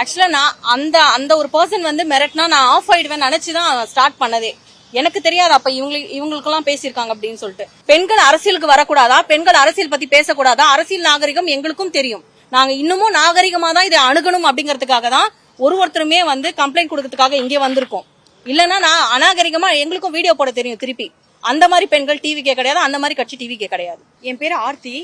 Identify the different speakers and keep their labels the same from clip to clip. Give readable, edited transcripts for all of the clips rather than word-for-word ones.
Speaker 1: ஆக்சுவலா நான் அந்த ஒரு பர்சன் வந்து மிரட்டினா நான் ஆஃப் ஆயிடுவேன் நினைச்சுதான் ஸ்டார்ட் பண்ணதே. எனக்கு தெரியாது அப்ப இவங்களுக்கெல்லாம் பேசியிருக்காங்க அப்படின்னு சொல்லிட்டு. பெண்கள் அரசியலுக்கு வரக்கூடாதா, பெண்கள் அரசியல் பத்தி பேசக்கூடாதா, அரசியல் நாகரிகம் எங்களுக்கும் தெரியும். நாங்க இன்னமும் நாகரிகமா தான் இதை அணுகணும் அப்படிங்கறதுக்காக தான் ஒருத்தருமே வந்து கம்ப்ளைண்ட் கொடுக்கறதுக்காக இங்கே வந்திருக்கோம். இல்லன்னா நான் அநாகரிகமா எங்களுக்கும் வீடியோ போட தெரியும் திருப்பி. அந்த மாதிரி பெண்கள் டிவிக்கே கிடையாது, அந்த மாதிரி கட்சி டிவிக்கே கிடையாது.
Speaker 2: என் பேரு ஆர்த்தி.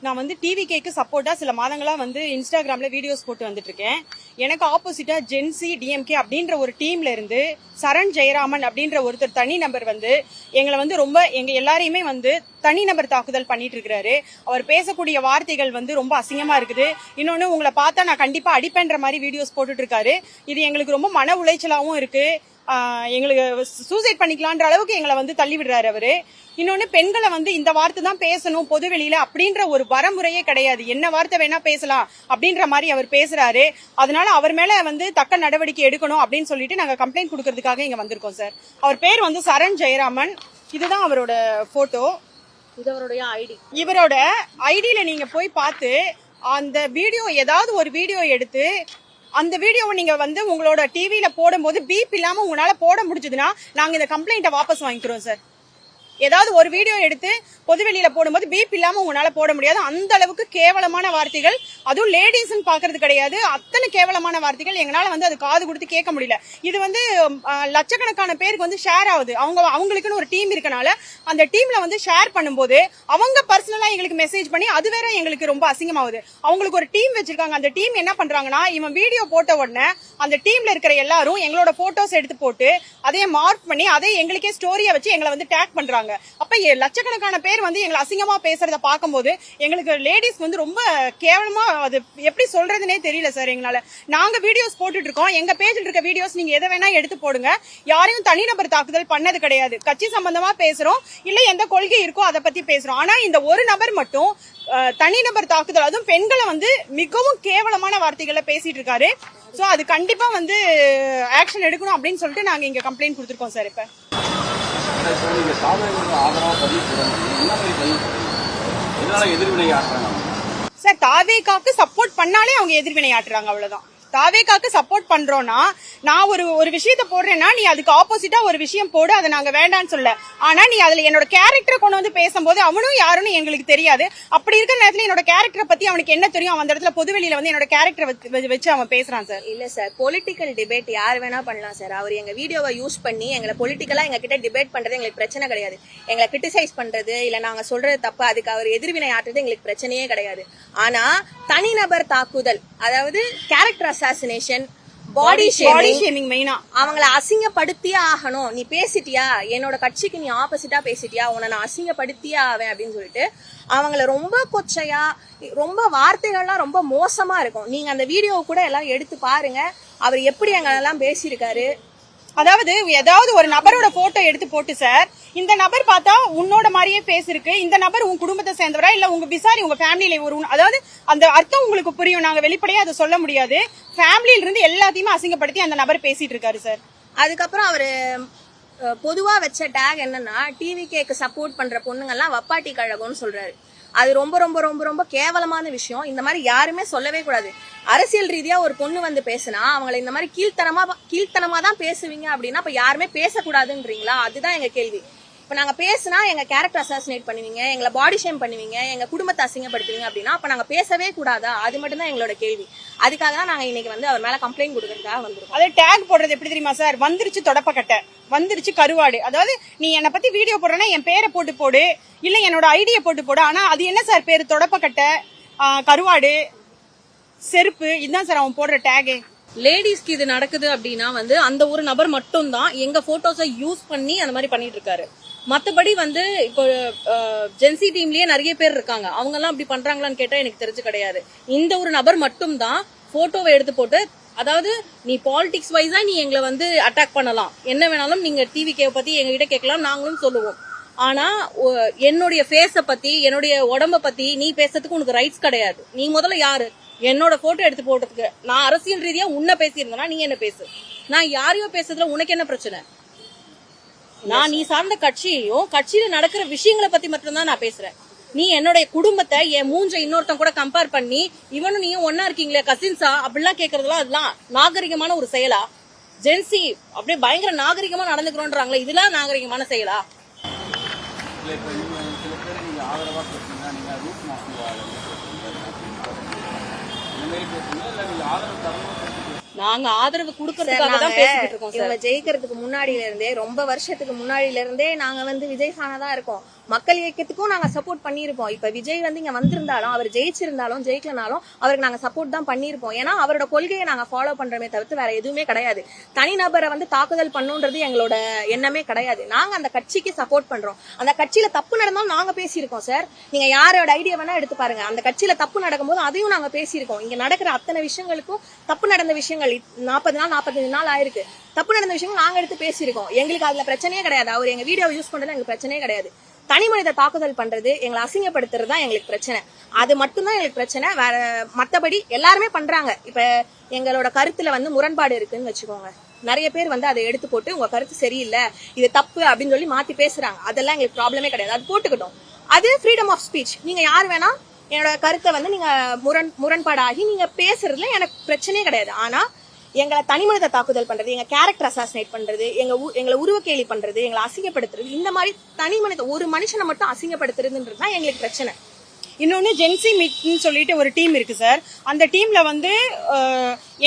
Speaker 2: நான் வந்து டிவிகேக்கு சப்போர்ட்டா சில மாதங்களா வந்து இன்ஸ்டாகிராம்ல வீடியோஸ் போட்டு வந்துட்டு இருக்கேன். எனக்கு ஆப்போசிட்டா ஜென்சி டிஎம்கே அப்படின்ற ஒரு டீம்ல இருந்து சரண் ஜெயராமன் அப்படின்ற ஒருத்தர் தனி நபர் வந்து எங்களை வந்து ரொம்ப எங்க எல்லாரையுமே வந்து தனிநபர் தாக்குதல் பண்ணிட்டு இருக்காரு. அவர் பேசக்கூடிய வார்த்தைகள் வந்து ரொம்ப அசிங்கமா இருக்குது. இன்னொன்னு உங்களை பார்த்தா நான் கண்டிப்பா அடிப்பேன்ற மாதிரி வீடியோஸ் போட்டுட்டு இருக்காரு. இது எங்களுக்கு ரொம்ப மன உளைச்சலாவும் இருக்கு. எங்களுக்கு சூசைட் பண்ணிக்கலான்ற அளவுக்கு எங்களை வந்து தள்ளி விடுறாரு அவரு. இன்னொன்னு பெண்களை வந்து இந்த வார்த்தை தான் பேசணும் பொது வெளியில அப்படின்ற ஒரு வரமுறையே கிடையாது. என்ன வார்த்தை வேணா பேசலாம் அப்படின்ற மாதிரி அவர் பேசுறாரு. அதனால அவர் மேல வந்து தக்க நடவடிக்கை எடுக்கணும் அப்படின்னு சொல்லிட்டு நாங்க கம்ப்ளைண்ட் கொடுக்கறதுக்காக இங்க வந்திருக்கோம் சார். அவர் பேர் வந்து சரண் ஜெயராமன். இதுதான் அவரோட போட்டோ.
Speaker 1: இது அவருடைய ஐடி.
Speaker 2: இவரோட ஐடியில நீங்க போய் பார்த்து அந்த வீடியோ ஏதாவது ஒரு வீடியோ எடுத்து அந்த வீடியோவை நீங்க வந்து உங்களோட டிவியில போடும்போது பீப் இல்லாம உங்களால போட முடிஞ்சதுன்னா நாங்க இந்த கம்ப்ளைண்ட்டை வாபஸ் வாங்கிக்கிறோம் சார். ஏதாவது ஒரு வீடியோ எடுத்து பொதுவெளியில போடும்போது பீப் இல்லாம உங்களால போட முடியாது. அந்த அளவுக்கு கேவலமான வார்த்தைகள், அதுவும் லேடிஸ் பாக்குறது கிடையாது, அத்தனை கேவலமான வார்த்தைகள் எங்களால வந்து அது காது கொடுத்து கேட்க முடியல. இது வந்து லட்சக்கணக்கான பேருக்கு வந்து ஷேர் ஆகுது. அவங்களுக்குன்னு ஒரு டீம் இருக்கனால அந்த டீம்ல வந்து ஷேர் பண்ணும்போது அவங்க பர்சனலா எங்களுக்கு மெசேஜ் பண்ணி அது வேற எங்களுக்கு ரொம்ப அசிங்கமாகுது. அவங்களுக்கு ஒரு டீம் வச்சிருக்காங்க. அந்த டீம் என்ன பண்றாங்கன்னா, இவன் வீடியோ போட்ட உடனே அந்த டீம்ல இருக்கிற எல்லாரும் எங்களோட போட்டோஸ் எடுத்து போட்டு அதையே மார்க் பண்ணி அதை எங்களுக்கே ஸ்டோரியா வச்சு எங்களை வந்து டேக் பண்றாங்க. அப்ப லட்சக்கணக்கான பேர் வந்து எங்களை அசிங்கமா பேசுறத பாக்கும்போது எங்களுக்கு லேடிஸ் வந்து ரொம்ப கேவலமா, அது எப்படி சொல்றதுனே தெரியல சார் எங்களால. நாங்க வீடியோஸ் போட்டுட்டு இருக்கோம். எங்க பேஜ்ல இருக்க வீடியோஸ் நீங்க எதை வேணா எடுத்து போடுங்க. யாரையும் தனிநபர் தாக்குதல் பண்ணது கிடையாது. கட்சி சம்பந்தமா பேசுறோம், இல்ல எந்த கொள்கை இருக்கோ அதை பத்தி பேசுறோம். ஆனா இந்த ஒரு நபர் மட்டும் தனிநபர் தாக்குதல், அதுவும் பெண்களை வந்து மிகவும் கேவலமான வார்த்தைகளை பேசிட்டு இருக்காரு. சோ அது கண்டிப்பா வந்து ஆக்ஷன் எடுக்கணும் அப்படின்னு சொல்லிட்டு நாங்க இங்க கம்ப்ளைண்ட் கொடுத்திருக்கோம் சார். இப்ப சார் தாவேகாக்கு சப்போர்ட் பண்ணாலே அவங்க எதிர்வினை ஆட்டுறாங்க, அவ்வளவுதான். தாவேகாக்கு சப்போர்ட் பண்றோம்னா நான் ஒரு விஷயத்த போடுறேன்னா நீ அதுக்கு ஆப்போசிட்டா ஒரு விஷயம் போடு, அதை நாங்க வேண்டான்னு சொல்ல. ஆனா நீ அதுல என்னோட கேரக்டரை கொண்டு வந்து பேசும்போது அவனும் யாருன்னு எங்களுக்கு தெரியாது. அப்படி இருக்கிற நேரத்துல என்னோட கேரக்டரை பத்தி அவனுக்கு என்ன தெரியும்? அவன் அந்த இடத்துல பொதுவெளியில வந்து என்னோட கேரக்டரை வச்சு அவன் பேசுறான் சார்.
Speaker 3: இல்ல சார், பொலிட்டிக்கல் டிபேட் யார் வேணா பண்ணலாம் சார். அவர் எங்க வீடியோவை யூஸ் பண்ணி எங்களை பொலிட்டிக்கலா எங்க கிட்ட டிபேட் பண்றது எங்களுக்கு பிரச்சனை கிடையாது. எங்களை கிரிட்டிசைஸ் பண்றது இல்ல நாங்க சொல்றது தப்பு, அதுக்கு அவர் எதிர்வினை ஆட்டுறது எங்களுக்கு பிரச்சனையே கிடையாது. ஆனா தனிநபர் தாக்குதல், அதாவது கேரக்டர் அசாசினேஷன், பாடி ஷேமிங், மெயினா அவங்கள அசிங்கப்படுத்தியே ஆகணும். நீ பேசிட்டியா, என்னோட கட்சிக்கு நீ ஆப்போசிட்டா பேசிட்டியா, உன்னை நான் அசிங்கப்படுத்தியே ஆவேன் அப்படின்னு சொல்லிட்டு அவங்கள ரொம்ப கொச்சையா, ரொம்ப வார்த்தைகள்லாம் ரொம்ப மோசமா இருக்கும். நீங்க அந்த வீடியோ கூட எல்லாம் எடுத்து பாருங்க, அவர் எப்படி எங்களெல்லாம் பேசியிருக்காரு.
Speaker 2: அதாவது ஏதாவது ஒரு நபரோட போட்டோ எடுத்து போட்டு சார், இந்த நபர் பார்த்தா உன்னோட மாதிரியே பேஸ் இருக்கு, இந்த நபர் உங்க குடும்பத்தை சேர்ந்தவரா இல்ல உங்க விசாரி உங்க ஃபேமிலியில ஒரு, அதாவது அந்த அர்த்தம் உங்களுக்கு புரியும். நாங்க வெளிப்படையா அதை சொல்ல முடியாது. ஃபேமிலியில இருந்து எல்லாத்தையுமே அசிங்கப்படுத்தி அந்த நபர் பேசிட்டு இருக்காரு சார்.
Speaker 3: அதுக்கப்புறம் அவரு பொதுவா வச்ச டேக் என்னன்னா, டிவிகேக்கு சப்போர்ட் பண்ற பொண்ணுங்கெல்லாம் வப்பாட்டி கழகம்னு சொல்றாரு. அது ரொம்ப ரொம்ப ரொம்ப ரொம்ப கேவலமான விஷயம். இந்த மாதிரி யாருமே சொல்லவே கூடாது. அரசியல் ரீதியா ஒரு பொண்ணு வந்து பேசினா அவங்களை இந்த மாதிரி கீழ்த்தனமா தான் பேசுவீங்க அப்படின்னா அப்ப யாருமே பேசக்கூடாதுன்றீங்களா? அதுதான் எங்க கேள்வி. இப்ப நாங்க பேசினா எங்க கேரக்டர் அசாசினேட் பண்ணுவீங்க, எங்களை பாடி ஷேம் பண்ணுவீங்க, எங்க குடும்பத்தை அசிங்கப்படுத்துவீங்க அப்படின்னா அப்ப நாங்க பேசவே கூடாதா? அது மட்டும் தான் எங்களோட கேள்வி. அதுக்காக தான் நாங்க இன்னைக்கு வந்து அவர் மேல கம்ப்ளைண்ட் கொடுக்கறதுக்காக வந்திருக்கோம்.
Speaker 2: அதே டேக் போடுறது எப்படி தெரியுமா சார்? வந்துருச்சு தொடப்பக்கட்டை, வந்துருச்சு கருவாடு. அதாவது நீ என்னை பத்தி வீடியோ போடுறேன்னா என் பேரை போட்டு போடு, இல்ல என்னோட ஐடியை போட்டு போடு. ஆனா அது என்ன சார் பேரு? தொடப்பக்கட்டை, கருவாடு, செருப்பு, இதுதான் சார் அவன் போடுற டேகே.
Speaker 1: லேடிஸ்க்கு இது நடக்குது அப்படின்னா வந்து அந்த ஒரு நபர் மட்டும் தான் எங்க போட்டோஸை யூஸ் பண்ணி அந்த மாதிரி பண்ணிட்டு இருக்காரு. மத்தபடி வந்து இப்போ ஜென்சி டீம்லயே நிறைய பேர் இருக்காங்க, அவங்க எல்லாம் அப்படி பண்றாங்களான்னு கேட்டா எனக்கு தெரிஞ்சு கிடையாது. இந்த ஒரு நபர் மட்டும் தான் போட்டோவை எடுத்து போட்டு, அதாவது நீ பாலிடிக்ஸ் வைஸா நீ எங்களை வந்து அட்டாக் பண்ணலாம், என்ன வேணாலும் நீங்க டிவிகே பத்தி எங்ககிட்ட கேட்கலாம், நாங்களும் சொல்லுவோம். ஆனா என்னுடைய ஃபேஸ பத்தி என்னுடைய உடம்ப பத்தி நீ பேசுறதுக்கு உனக்கு ரைட்ஸ் கிடையாது. நீ முதல்ல யாரு? என்னோட போட்டோ எடுத்து போட்டதுக்கு நான் அரசியல் ரீதியா உன்ன பேசியிருந்தேன்னா நீ என்ன பேசு. நான் யாரையோ பேசுறதுல உனக்கு என்ன பிரச்சனை? நான் நீ சார்ந்த கட்சியையும் கட்சியில நடக்கிற விஷயங்களை பத்தி மட்டும்தான் நான் பேசுறேன். நீ என்னுடைய குடும்பத்தை என் மூஞ்ச இன்னொருத்தன் கூட கம்பேர் பண்ணி இவனும் நீயும் ஒன்னா இருக்கீங்களே கசின்ஸா அப்படிலாம் கேக்குறதுலாம் அதெல்லாம் நாகரிகமான ஒரு செயலா? ஜென்சி அப்படியே பயங்கர நாகரிகமா நடந்துக்கிறோன்றாங்களே, இதெல்லாம் நாகரிகமான செயலா? நாங்க ஆதரவு கொடுக்கறதுக்காக தான் பேசிட்டு இருக்கோம் சார்.
Speaker 3: இவங்க ஜெயிக்கிறதுக்கு முன்னாடில இருந்தே, ரொம்ப வருஷத்துக்கு முன்னாடில இருந்தே நாங்க வந்து விஜய் ஃபேனா தான் இருக்கோம். மக்கள் இயக்கத்துக்கும் நாங்க சப்போர்ட் பண்ணிருப்போம். இப்ப விஜய் வந்து இங்க வந்திருந்தாலும், அவர் ஜெயிச்சிருந்தாலும் ஜெயிக்கலனாலும் அவருக்கு நாங்க சப்போர்ட் தான் பண்ணிருப்போம். ஏன்னா அவரோட கொள்கையை நாங்க ஃபாலோ பண்றோமே தவிர்த்து வேற எதுவுமே கிடையாது. தனிநபரை வந்து தாக்குதல் பண்ணுன்றது எங்களோட எண்ணமே கிடையாது. நாங்க அந்த கட்சிக்கு சப்போர்ட் பண்றோம். அந்த கட்சியில தப்பு நடந்தாலும் நாங்க பேசியிருக்கோம் சார். நீங்க யாரோட ஐடியா வேணா எடுத்து பாருங்க. அந்த கட்சியில தப்பு நடக்கும்போது அதையும் நாங்க பேசியிருக்கோம். இங்க நடக்கிற அத்தனை விஷயங்களுக்கும், தப்பு நடந்த விஷயங்கள் 40 நாள் 45 நாள் ஆயிருக்கு, தப்பு நடந்த விஷயங்கள் நாங்க எடுத்து பேசியிருக்கோம். எங்களுக்கு அதுல பிரச்சனையே கிடையாது. அவர் எங்க வீடியோ யூஸ் பண்றது எங்களுக்கு பிரச்சனையே கிடையாது. தனி மனித தாக்குதல் பண்றது, எங்களை அசிங்கப்படுத்துறது தான் எங்களுக்கு பிரச்சனை. அது மட்டும்தான் எங்களுக்கு பிரச்சனை. வேற மத்தபடி எல்லாருமே பண்றாங்க. இப்ப எங்களோட கருத்துல வந்து முரண்பாடு இருக்குன்னு வச்சுக்கோங்க, நிறைய பேர் வந்து அதை எடுத்து போட்டு உங்க கருத்து சரியில்லை, இது தப்பு அப்படின்னு சொல்லி மாத்தி பேசுறாங்க. அதெல்லாம் எங்களுக்கு ப்ராப்ளமே கிடையாது. அது போட்டுக்கிட்டோம். அது ஃப்ரீடம் ஆஃப் ஸ்பீச். நீங்க யார் வேணா என்னோட கருத்தை வந்து நீங்க முரண்பாடாகி நீங்க பேசுறதுல எனக்கு பிரச்சனையே கிடையாது. ஆனா எங்களை தனிமனித தாக்குதல் பண்றது, எங்க கேரக்டர் அசாசினேட் பண்றது, எங்களை உருவக்கேலி பண்றது, எங்களை அசிங்கப்படுத்துறது, இந்த மாதிரி தனிமனித ஒரு மனுஷனை மட்டும் அசிங்கப்படுத்துறதுன்றது தான் எங்களுக்கு பிரச்சனை.
Speaker 2: இன்னொன்னு ஜென்சி மீட்னு சொல்லிட்டு ஒரு டீம் இருக்கு சார். அந்த டீம்ல வந்து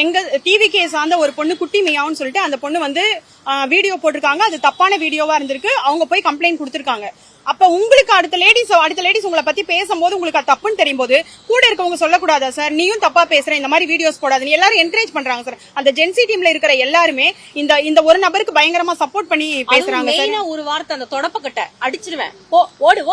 Speaker 2: எங்க டிவிகே சார்ந்த ஒரு பொண்ணு குட்டி மியாவுன்னு சொல்லிட்டு அந்த பொண்ணு வந்து வீடியோ போட்டிருக்காங்க. அது தப்பான வீடியோவா இருந்திருக்கு. அவங்க போய் கம்ப்ளைண்ட் கொடுத்திருக்காங்க. அப்ப உங்களுக்கு அடுத்த லேடிஸ் உங்களை பத்தி பேசும்போது உங்களுக்கு அது தப்புன்னு தெரியும் போது கூட இருக்கவங்க சொல்லக்கூடாதா சார், நீயும் தப்பா பேசுற, இந்த மாதிரி வீடியோஸ் போடாதுன்னு எல்லாரும் என்கரேஜ் பண்றாங்க சார். அந்த ஜென்சி டீம்ல இருக்கிற எல்லாருமே இந்த ஒரு நபருக்கு பயங்கரமா சப்போர்ட் பண்ணி பேசுறாங்க சார்.
Speaker 1: ஒரு வார்த்தை, அந்த தொடப்பக்கட்டை அடிச்சிருவேன், ஓடு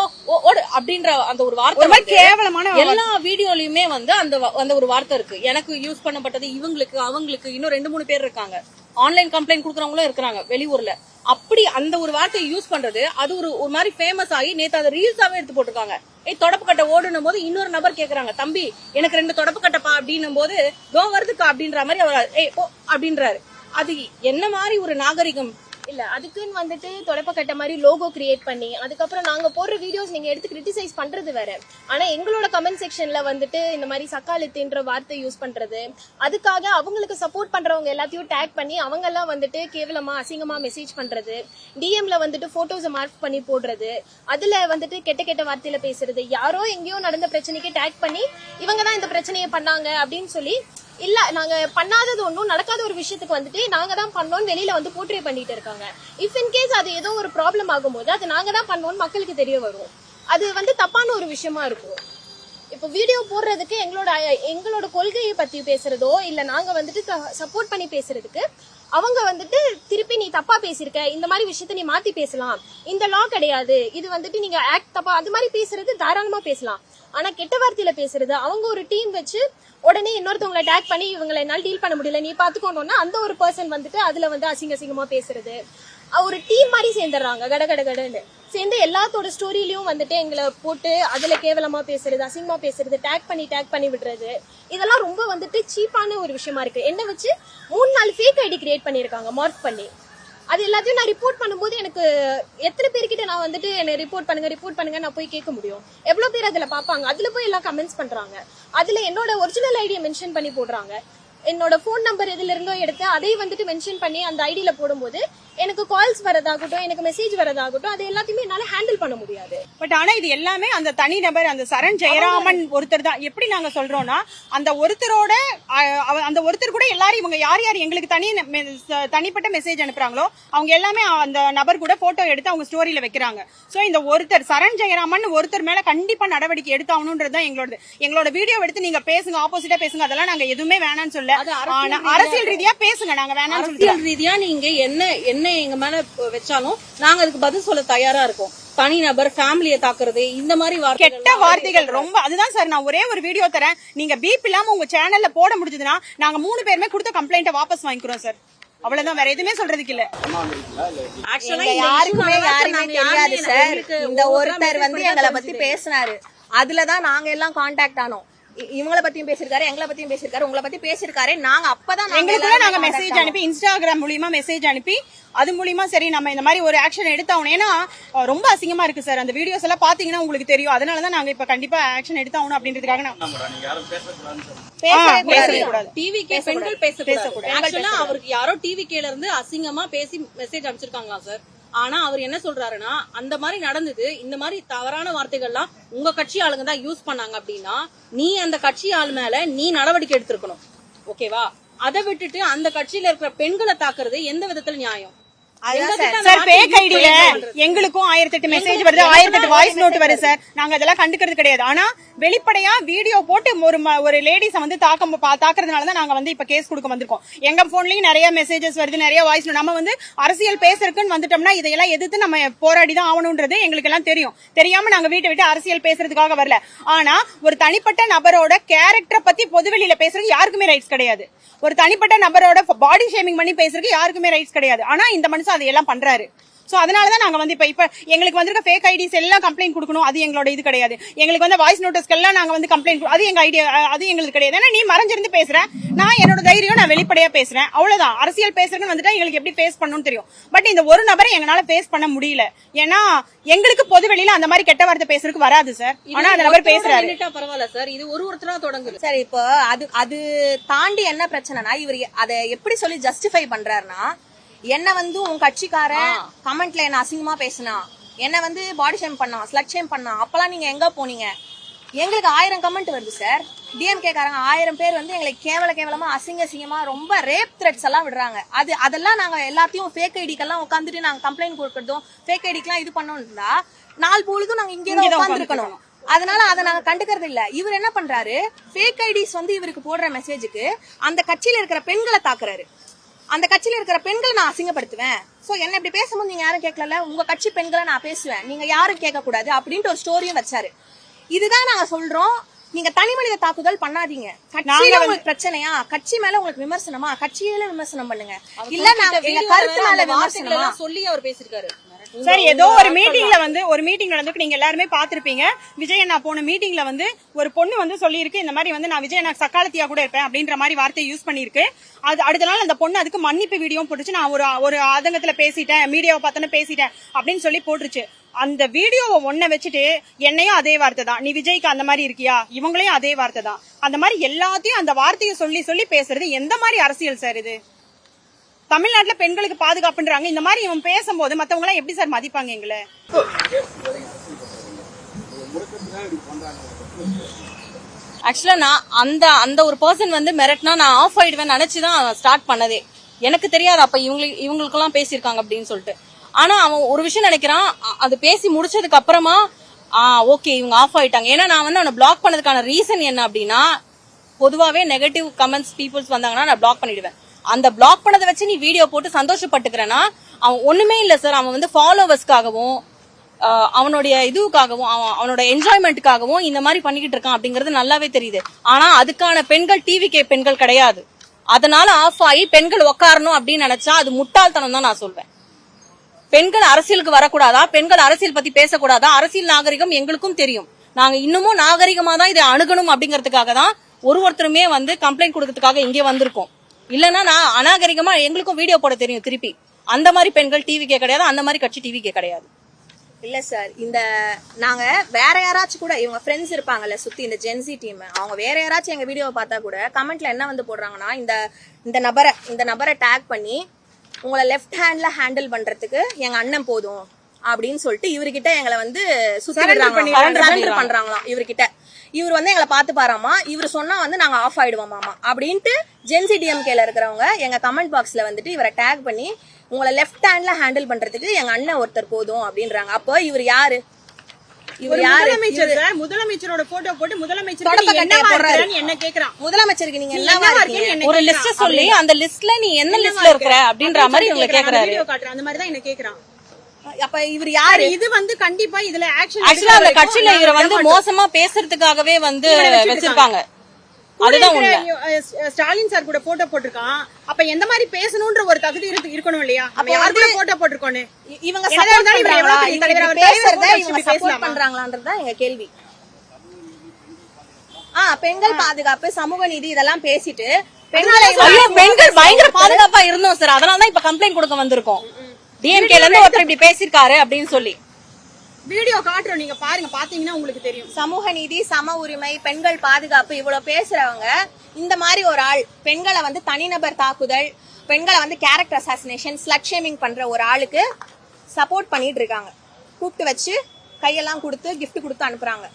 Speaker 1: ஓடு அப்படின்ற அந்த ஒரு வார்த்தை
Speaker 2: கேவலமான
Speaker 1: எல்லா வீடியோலயுமே வந்து அந்த ஒரு வார்த்தை இருக்கு. எனக்கு யூஸ் பண்ணப்பட்டது இவங்களுக்கு, அவங்களுக்கு இன்னும் 2-3 பேர் இருக்காங்க. ஆன்லைன் கம்ப்ளைண்ட் கொடுக்கறவங்களும் இருக்கிறாங்க வெளியூர்ல. அப்படி அந்த ஒரு வார்த்தையை யூஸ் பண்றது, அது ஒரு மாதிரி ஃபேமஸ் ஆகி நேத்து அதை ரீல்ஸாவே எடுத்து போட்டிருக்காங்க. தொடப்புக்கட்டை ஓடுனும் போது இன்னொரு நபர் கேக்குறாங்க, தம்பி எனக்கு 2 தொடப்புக்கட்டைப்பா அப்படின்னும் போது தோ வருதுக்கா அப்படின்ற மாதிரி அவர் ஓ அப்படின்றாரு. அது என்ன மாதிரி ஒரு நாகரிகம்
Speaker 4: இல்ல. அதுக்குன்னு வந்துட்டு தொடப்பக்கட்ட மாதிரி லோகோ கிரியேட் பண்ணி அதுக்கப்புறம் நாங்க போடுற வீடியோஸ் நீங்க எடுத்து கிரிட்டிசைஸ் பண்றது வேற. ஆனா எங்களோட கமெண்ட் செக்ஷன்ல வந்துட்டு இந்த மாதிரி சக்காலத்துன்ற வார்த்தை யூஸ் பண்றது, அதுக்காக அவங்களுக்கு சப்போர்ட் பண்றவங்க எல்லாத்தையும் டேக் பண்ணி அவங்க எல்லாம் வந்துட்டு கேவலமா அசிங்கமா மெசேஜ் பண்றது, டிஎம்ல வந்துட்டு போட்டோஸை மார்க் பண்ணி போடுறது, அதுல வந்துட்டு கெட்ட கெட்ட வார்த்தையில பேசுறது, யாரோ எங்கேயோ நடந்த பிரச்சனைக்கு டேக் பண்ணி இவங்க தான் இந்த பிரச்சனையை பண்ணாங்க அப்படின்னு சொல்லி, இல்ல நாங்க பண்ணாதது ஒன்றும் நடக்காத ஒரு விஷயத்துக்கு வந்துட்டு நாங்க தான் பண்ணோம்னு வெளியில வந்து போர்ட்ரே பண்ணிட்டு இருக்காங்க. இஃப் இன் கேஸ் அது ஏதோ ஒரு ப்ராப்ளம் ஆகும்போது அது நாங்க தான் பண்ணோம்னு மக்களுக்கு தெரிய வரும். அது வந்து தப்பான ஒரு விஷயமா இருக்கும். இப்போ வீடியோ போடுறதுக்கு எங்களோட கொள்கையை பத்தி பேசுறதோ இல்ல நாங்க வந்துட்டு சப்போர்ட் பண்ணி பேசுறதுக்கு அவங்க வந்துட்டு திருப்பி நீ தப்பா பேசிருக்க, இந்த மாதிரி விஷயத்த நீ மாத்தி பேசலாம், இந்த லா கிடையாது, இது வந்துட்டு நீங்க ஆக்ட் தப்பா, அது மாதிரி பேசுறது தாராளமா பேசலாம். ஆனா கெட்ட வார்த்தையில பேசுறது, அவங்க ஒரு டீம் வச்சு உடனே இன்னொருத்தவங்களை டேக் பண்ணி இவங்களை என்னால டீல் பண்ண முடியல நீ பாத்துக்கோன்னா அந்த ஒரு பர்சன் வந்துட்டு அதுல வந்து அசிங்கமா பேசுறது, ஒரு டீம் மாதிரி சேர்ந்துடுறாங்க. கடன்னு சேர்ந்து எல்லாத்தோட ஸ்டோரியிலயும் வந்துட்டு எங்களை போட்டு அதுல கேவலமா பேசுறது, அசிங்கமா பேசுறது, டேக் பண்ணி விடுறது, இதெல்லாம் ரொம்ப வந்துட்டு சீப்பான ஒரு விஷயமா இருக்கு. என்ன வச்சு 3-4 ஃபேக் ஐடி கிரியேட் பண்ணிருக்காங்க மார்க் பண்ணி. அது எல்லாத்தையும் நான் ரிப்போர்ட் பண்ணும்போது எனக்கு எத்தனை பேர்கிட்ட நான் வந்துட்டு என்ன ரிப்போர்ட் பண்ணுங்க நான் போய் கேட்க முடியும்? எவ்வளவு பேர் அதுல பாப்பாங்க? அதுல போய் எல்லாம் கமெண்ட்ஸ் பண்றாங்க. அதுல என்னோட ஒரிஜினல் ஐடியை மென்ஷன் பண்ணி போடுறாங்க. என்னோட போன் நம்பர் எதுல இருந்தோ எடுத்து அதை வந்துட்டு மென்ஷன் பண்ணி அந்த ஐடியில போடும்போது எனக்கு கால்ஸ் வரதாகட்டும், எனக்கு மெசேஜ் வரதாகட்டும், அது எல்லாத்தையுமே என்னால ஹேண்டில் பண்ண முடியாது.
Speaker 2: பட் ஆனா இது எல்லாமே அந்த தனி நபர், அந்த சரண் ஜெயராமன் ஒருத்தர் தான். எப்படி நாங்க சொல்றோம்னா அந்த ஒருத்தர் கூட எல்லாரும் இவங்க யார் எங்களுக்கு தனிப்பட்ட மெசேஜ் அனுப்புறாங்களோ அவங்க எல்லாமே அந்த நபர் கூட போட்டோ எடுத்து அவங்க ஸ்டோரியில வைக்கிறாங்க. சோ இந்த ஒருத்தர் சரண் ஜெயராமன் ஒருத்தர் மேல கண்டிப்பா நடவடிக்கை எடுத்தாகணும்ன்றதுதான் எங்களோட வீடியோ எடுத்து நீங்க பேசுங்க, ஆப்போசிட்டா பேசுங்க, அதெல்லாம் நாங்க எதுவுமே வேணாம்னு சொல்ல. அரசியல் ரீதியா பேசுங்க, நாங்க வேணாம்னு சொல்லிட்டு.
Speaker 1: அரசியல் ரீதியா நீங்க என்ன எங்க மேல வச்சாலும் நாங்க அதுக்கு பதில் சொல்ல தயாரா இருக்கோம். தனிநபர் ஃபேமிலியை தாக்குறது, இந்த மாதிரி
Speaker 2: கெட்ட வார்த்தைகள் ரொம்ப. அதுதான் சார் நான் ஒரே ஒரு வீடியோ தரேன், நீங்க பீப் இல்லாம உங்க சேனல்ல போட முடிஞ்சதுன்னா நாங்க 3 பேருமே கொடுத்த கம்ப்ளைண்ட வாபஸ் வாங்கிக்கிறோம் சார். அவ்வளவுதான், வேற எதுவுமே சொல்றதுக்கு இல்ல.
Speaker 3: யாருக்குமே தெரியாது சார். இந்த ஒருத்தர் வந்து எங்களை பத்தி பேசினாரு, அதுலதான் நாங்க எல்லாம் கான்டாக்ட் ஆனோம். இவங்கள பத்தியும் பேசிருக்காரு, எங்களை பத்தியும் பேசிருக்காரு, உங்களை பத்தி பேசிருக்காரு. நாங்க அப்பதான்
Speaker 2: எங்களுக்குள்ள நாங்க மெசேஜ் அனுப்பி இன்ஸ்டாகிராம் மூலியமா மெசேஜ் அனுப்பி அது மூலியமா சரி நம்ம இந்த மாதிரி ஒரு ஆக்ஷன் எடுத்தாகணும். ஏன்னா ரொம்ப அசிங்கமா இருக்கு சார். அந்த வீடியோஸ் எல்லாம் பாத்தீங்கன்னா உங்களுக்கு தெரியும். அதனாலதான் நாங்க இப்ப கண்டிப்பா ஆக்ஷன் எடுத்தாகணும் அப்படின்றதுக்காக
Speaker 3: பேசக்கூடாது.
Speaker 1: டிவிகே பெண்கள் பேசக்கூடாது. ஆக்சுவலா அவருக்கு யாரோ டிவிகேல இருந்து அசிங்கமா பேசி மெசேஜ் அனுப்பிச்சிருக்காங்களா சார். ஆனா அவர் என்ன சொல்றாருன்னா, அந்த மாதிரி நடந்தது, இந்த மாதிரி தவறான வார்த்தைகள்லாம் உங்க கட்சி ஆளுங்க தான் யூஸ் பண்ணாங்க அப்படின்னா நீ அந்த கட்சி ஆள் மேல நீ நடவடிக்கை எடுத்திருக்கணும். ஓகேவா? அதை விட்டுட்டு அந்த கட்சியில இருக்கிற பெண்களை தாக்குறது எந்த விதத்துல நியாயம்?
Speaker 2: சார் ஃபேக் ஐடில எங்களுக்கும் 1008 மெசேஜ் வருது, 1008 வாய்ஸ் நோட் வருது சார். நாங்க அதெல்லாம் கண்டுக்கிறது கிடையாது. ஆனா வெளிப்படையா வீடியோ போட்டு ஒரு லேடிஸ வந்து தாக்குறதுனாலதான் நாங்க வந்து இப்ப கேஸ் கொடுக்க வந்திருக்கோம். எங்க போன்லயும் நிறைய மெசேஜஸ் வருது, நிறைய வாய்ஸ் நோட். நம்ம வந்து அரசியல் பேசுறதுக்குன்னு வந்துட்டோம்னா இதையெல்லாம் எதிர்த்து நம்ம போராடிதான் ஆகணும்ன்றது எங்களுக்கு எல்லாம் தெரியும். தெரியாம நாங்க வீட்டை விட்டு அரசியல் பேசுறதுக்காக வரல. ஆனா ஒரு தனிப்பட்ட நபரோட கேரக்டரை பத்தி பொதுவெளியில பேசுறதுக்கு யாருக்குமே ரைட்ஸ் கிடையாது. ஒரு தனிப்பட்ட நபரோட பாடி ஷேமிங் பண்ணி பேசுறதுக்கு யாருக்குமே ரைட்ஸ் கிடையாது. ஆனா இந்த மனுஷன் அதையெல்லாம் பண்றாரு. சோ அதனாலதான் நாங்க வந்து இப்ப எங்களுக்கு வந்திருக்க ஃபேக் ஐடிஸ் எல்லாம் கம்ப்ளைண்ட் கொடுக்கணும். அது எங்களோட இது கிடையாது. எங்களுக்கு வந்து வாய்ஸ் நோட்டஸ்க்கு எல்லாம் நாங்க வந்து கம்ப்ளைண்ட், அது எங்க ஐடியா, அது எங்களுக்கு கிடையாது. ஏன்னா நீ மறைஞ்சிருந்து பேசுற, நான் என்னோட தைரியம், நான் வெளிப்படையா பேசுறேன், அவ்வளவுதான். அரசியல் பேசுறதுன்னு வந்துட்டா எங்களுக்கு எப்படி ஃபேஸ் பண்ணணும்னு தெரியும். பட் இந்த ஒரு நபரை எங்களால ஃபேஸ் பண்ண முடியல. ஏன்னா எங்களுக்கு பொது வெளியில அந்த மாதிரி கெட்ட வார்த்தை பேசுறதுக்கு வராது சார். ஆனா அந்த நபர் பேசுறாரு.
Speaker 1: பரவாயில்ல சார், இது ஒருத்தரா தொடங்குது
Speaker 3: சார். இப்போ அது தாண்டி என்ன பிரச்சனைனா, இவர் அதை எப்படி சொல்லி ஜஸ்டிஃபை பண்றாருன்னா, என்ன வந்து உன் கட்சிக்காரன் கமெண்ட்ல என்ன அசிங்கமா பேசினா, என்ன வந்து பாடி ஷேம் பண்ணா, ஸ்லட் ஷேம் பண்ணா, அப்பெல்லாம் நீங்க எங்க போனீங்க? எங்களுக்கு 1000 கமெண்ட் வருது சார். டிஎம்கே காரங்க 1000 பேர் வந்து எங்களுக்கு கேவலமா அசிங்கமா ரொம்ப ரேப் த்ரெட்ஸ் எல்லாம் விடுறாங்க. அதெல்லாம் நாங்க எல்லாத்தையும் ஃபேக் ஐடிக்கெல்லாம் உட்காந்துட்டு நாங்க கம்ப்ளைண்ட் கொடுக்கறதும் ஃபேக் ஐடிக்கெல்லாம் இது பண்ணோம்னா நாலு பொழுதும் நாங்க இங்கே தான் உட்காந்துருக்கணும். அதனால அதை நாங்க கண்டுக்கிறது இல்ல. இவர் என்ன பண்றாரு, ஃபேக் ஐடிஸ் வந்து இவருக்கு போடுற மெசேஜுக்கு அந்த கட்சியில இருக்கிற பெண்களை தாக்குறாரு. அந்த கட்சியில இருக்கிற பெண்களை நான் அசிங்கப்படுத்துவேன். சோ என்ன இப்படி பேசும்போது நீங்க யாரும் கேட்கல, உங்க கட்சி பெண்களை நான் பேசுவேன், நீங்க யாரும் கேட்க கூடாது அப்படின்ட்டு ஒரு ஸ்டோரியும் வச்சாரு. இதுதான் நாங்க சொல்றோம், நீங்க தனி மனித தாக்குதல் பண்ணாதீங்க. கட்சியில உங்களுக்கு பிரச்சனையா, கட்சி மேல உங்களுக்கு விமர்சனமா, கட்சியில விமர்சனம் பண்ணுங்க. இல்ல நாங்க எங்க கருத்து மேல விமர்சனமா
Speaker 1: சொல்லி அவர் பேசிருக்காரு.
Speaker 2: சரி, ஏதோ ஒரு மீட்டிங் நடந்துக்கு நீங்க எல்லாருமே பாத்திருப்பீங்க. விஜய் அண்ணா போன மீட்டிங்ல வந்து ஒரு பொண்ணு வந்து சொல்லியிருக்கு, இந்த மாதிரி வந்து நான் விஜய் அண்ணா சக்காலத்தியா கூட இருப்பேன் அப்படின்ற மாதிரி வார்த்தையை யூஸ் பண்ணிருக்கு. அது அடுத்த நாள் அந்த பொண்ணு அதுக்கு மன்னிப்பு வீடியோ போட்டுச்சு. நான் ஒரு ஆதங்கத்துல பேசிட்டேன், மீடியாவை பார்த்தோன்னு பேசிட்டேன் அப்படின்னு சொல்லி போட்டுருச்சு. அந்த வீடியோவை ஒன்ன வச்சுட்டு என்னையும் அதே வார்த்தை தான், நீ விஜய்க்கு அந்த மாதிரி இருக்கியா, இவங்களையும் அதே வார்த்தை தான். அந்த மாதிரி எல்லாத்தையும் அந்த வார்த்தையை சொல்லி பேசுறது எந்த மாதிரி அரசியல் சார் இது? தமிழ்நாட்டுல பெண்களுக்கு பாதுகாப்புன்றாங்க, இந்த மாதிரி இவன் பேசும்போது மத்தவங்க எல்லாம் எப்படி சார் மதிப்பாங்க எங்களை?
Speaker 1: ஆக்சுவலா நான் அந்த ஒரு பர்சன் வந்து மிரட்டினா நான் ஆஃப் ஆயிடுவேன் நினைச்சுதான் ஸ்டார்ட் பண்ணதே. எனக்கு தெரியாது அப்ப இவங்களுக்கெல்லாம் பேசியிருக்காங்க அப்படின்னு சொல்லிட்டு. ஆனா அவன் ஒரு விஷயம் நினைக்கிறான், அது பேசி முடிச்சதுக்கு அப்புறமா ஓகே இவங்க ஆஃப் ஆயிட்டாங்க. ஏன்னா நான் வந்து அவனை பிளாக் பண்ணதுக்கான ரீசன் என்ன அப்படின்னா, பொதுவாவே நெகட்டிவ் கமெண்ட்ஸ் பீப்புள்ஸ் வந்தாங்கன்னா நான் பிளாக் பண்ணிடுவேன். அந்த பிளாக் பண்ணதை வச்சு நீ வீடியோ போட்டு சந்தோஷப்பட்டுக்கிறேன்னா அவன் ஒண்ணுமே இல்ல சார். அவன் வந்து ஃபாலோவர்ஸ்க்காகவும் அவனுடைய இதுக்காகவும் அவனோட என்ஜாய்மெண்ட்டுக்காகவும் இந்த மாதிரி பண்ணிக்கிட்டு இருக்கான் அப்படிங்கறது நல்லாவே தெரியுது. ஆனா அதுக்கான பெண்கள் டிவிகே பெண்கள் கிடையாது. அதனால ஆஃப் ஆகி பெண்கள் உட்காரணும் அப்படின்னு நினைச்சா அது முட்டாள்தனம் தான் நான் சொல்வேன். பெண்கள் அரசியலுக்கு வரக்கூடாதா, பெண்கள் அரசியல் பத்தி பேசக்கூடாதா? அரசியல் நாகரிகம் எங்களுக்கும் தெரியும். நாங்க இன்னமும் நாகரிகமா தான் இதை அணுகணும் அப்படிங்கறதுக்காக தான் ஒருத்தருமே வந்து கம்ப்ளைண்ட் கொடுக்கறதுக்காக இங்கே வந்திருக்கோம். இல்லன்னா நான் அநாகரிகமா எங்களுக்கும் வீடியோ போட தெரியும் திருப்பி. அந்த மாதிரி பெண்கள் டிவிகே கிடையாது, அந்த மாதிரி கட்சி டிவிகே கிடையாது.
Speaker 3: இல்ல சார், இந்த நாங்க வேற யாராச்சும் கூட இவங்க ஃப்ரெண்ட்ஸ் இருப்பாங்கல்ல சுத்தி இந்த ஜென்சி டீம், அவங்க வேற யாராச்சும் எங்க வீடியோவை பார்த்தா கூட கமெண்ட்ல என்ன வந்து போடுறாங்கன்னா, இந்த நபரை டேக் பண்ணி உங்களை லெஃப்ட் ஹேண்ட்ல ஹேண்டில் பண்றதுக்கு எங்க அண்ணன் போதும் அப்படின்னு சொல்லிட்டு இவர்கிட்ட எங்களை வந்து சுத்தி பண்றாங்களாம். இவர்கிட்ட இவர் வந்து எங்களை பார்த்து பாராமா, இவர் சொன்னா வந்து நாங்க ஆஃப் ஆயிடுவோமாமா அப்படின்ட்டு ஜென்சி டிஎம்கேல இருக்கிறவங்க எங்க கமெண்ட் பாக்ஸ்ல வந்துட்டு இவரை டேக் பண்ணி உங்களை லெஃப்ட் ஹேண்ட்ல ஹேண்டில் பண்றதுக்கு எங்க அண்ணன் ஒருத்தர் போதும் அப்படின்றாங்க. அப்போ இவர் யாரு? இவர் யாரு?
Speaker 2: முதலமைச்சரோட போட்டோ போட்டு
Speaker 3: முதலமைச்சருக்கு நீங்க என்ன
Speaker 1: ஒரு லிஸ்ட் சொல்லி அந்த லிஸ்ட்ல நீ என்ன லிஸ்ட்ல இருக்கிற அப்படின்ற மாதிரி உங்களை கேக்குறாரு.
Speaker 2: அந்த மாதிரி தான் என்ன கேக்குறான்.
Speaker 3: அப்ப இவர் யாரு?
Speaker 2: இது வந்து கண்டிப்பா இதுல
Speaker 1: ஆக்சுவலா அந்த கட்சியில இவரை வந்து மோசமா பேசுறதுக்காகவே வந்து வச்சிருக்காங்க. அதுதான் உண்மை.
Speaker 2: ஸ்டாலின் சார் கூட போட்டோ போட்டிருக்கான். அப்ப எந்த மாதிரி பேசணும்ன்ற ஒரு தகுதி இருக்கணும் இல்லையா? அப்ப யார் கூட போட்டோ போட்டிருக்கோன்னு
Speaker 3: இவங்க சப்போர்ட் பண்றாங்களான்றதுதான் எங்க கேள்வி. பெண்கள் பாதுகாப்பு சமூக நீதி இதெல்லாம் பேசிட்டு பெண்களை
Speaker 1: ஐயோ பெண்கள் பயங்கர பாதுகாப்பா இருந்தோம் சார், அதனாலதான் இப்ப கம்ப்ளைண்ட் கொடுக்க வந்திருக்கோம். டிஎம்கேல இருந்து ஒருத்தர் இப்படி பேசிருக்காரு அப்படின்னு சொல்லி
Speaker 2: வீடியோ காட்டுறோம், நீங்க பாருங்க, பாத்தீங்கன்னா உங்களுக்கு தெரியும்.
Speaker 3: சமூக நீதி சம உரிமை பெண்கள் பாதுகாப்பு இவ்வளவு பேசுறவங்க இந்த மாதிரி ஒரு ஆள் பெண்களை வந்து தனிநபர் தாக்குதல், பெண்களை வந்து கேரக்டர் அசாசினேஷன், ஸ்லட் ஷேமிங் பண்ற ஒரு ஆளுக்கு சப்போர்ட் பண்ணிட்டு இருக்காங்க. கூப்பிட்டு வச்சு கையெல்லாம் கொடுத்து கிஃப்ட் கொடுத்து அனுப்புறாங்க.